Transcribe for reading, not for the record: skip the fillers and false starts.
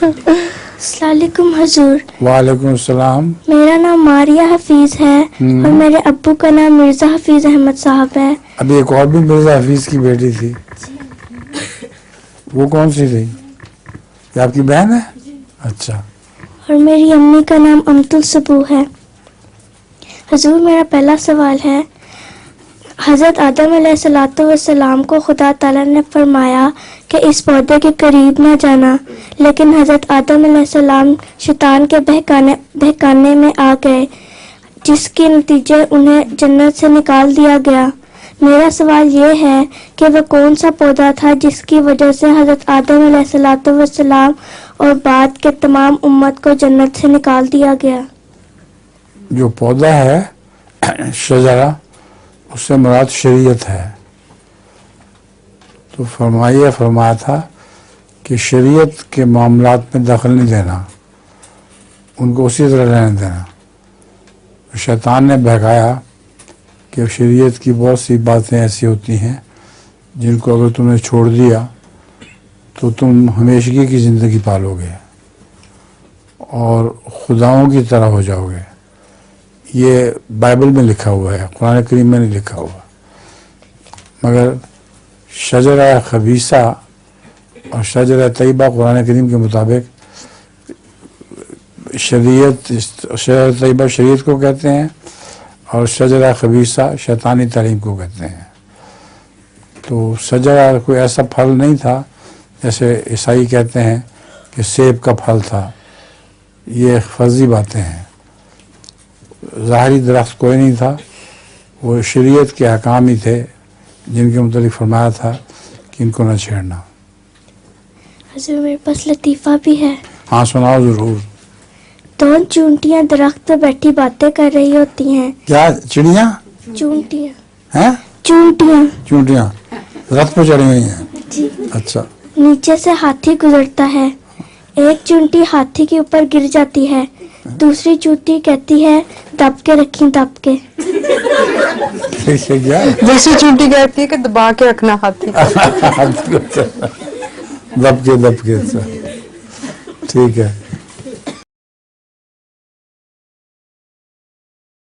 السلام علیکم حضور۔ وعلیکم السلام۔ میرا نام ماریہ حفیظ ہے اور میرے ابو کا نام مرزا حفیظ احمد صاحب ہے۔ ابھی ایک اور بھی مرزا حفیظ کی بیٹی تھی، وہ کون سی تھی؟ یہ آپ کی بہن ہے؟ اچھا۔ اور میری امی کا نام امت الصبو ہے۔ حضور میرا پہلا سوال ہے، حضرت آدم علیہ السلام کو خدا تعالیٰ نے فرمایا کہ اس پودے کے قریب نہ جانا، لیکن حضرت آدم علیہ السلام شیطان کے بہکانے میں آ گئے، جس کے نتیجے انہیں جنت سے نکال دیا گیا۔ میرا سوال یہ ہے کہ وہ کون سا پودا تھا جس کی وجہ سے حضرت آدم علیہ السلام اور بعد کے تمام امت کو جنت سے نکال دیا گیا؟ جو پودا ہے شجرہ، اس سے مراد شریعت ہے۔ تو فرمایا تھا کہ شریعت کے معاملات میں دخل نہیں دینا، ان کو اسی طرح رہنے دینا۔ شیطان نے بہکایا کہ شریعت کی بہت سی باتیں ایسی ہوتی ہیں جن کو اگر تم نے چھوڑ دیا تو تم ہمیشگی کی زندگی پالو گے اور خداؤں کی طرح ہو جاؤ گے۔ یہ بائبل میں لکھا ہوا ہے، قرآن کریم میں نہیں لکھا ہوا۔ مگر شجرہ خبیثہ اور شجرہ طیبہ قرآن کریم کے مطابق شجرہ طیبہ شریعت کو کہتے ہیں اور شجرہ خبیثہ شیطانی تعلیم کو کہتے ہیں۔ تو شجرہ کوئی ایسا پھل نہیں تھا جیسے عیسائی کہتے ہیں کہ سیب کا پھل تھا، یہ فرضی باتیں ہیں۔ ظاہری درخت کوئی نہیں تھا، وہ شریعت کے احکام ہی تھے جن کے متعلق فرمایا تھا کہ ان کو نہ چھیڑنا۔ حضور میرے پاس لطیفہ بھی ہے۔ ہاں سناؤ ضرور۔ دو چونٹیاں درخت پہ بیٹھی باتیں کر رہی ہوتی ہیں۔ کیا چڑیاں؟ چونٹیاں ہیں؟ چونٹیاں درخت پہ چڑھی ہوئی ہیں؟ جی۔ اچھا۔ نیچے سے ہاتھی گزرتا ہے، ایک چونٹی ہاتھی کے اوپر گر جاتی ہے، دوسری چونٹی کہتی ہے دب کے رکھیں دب کے۔ دوسری چونٹی کہتی ہے کہ دبا کے رکھنا ہاتھی دب کے ٹھیک ہے۔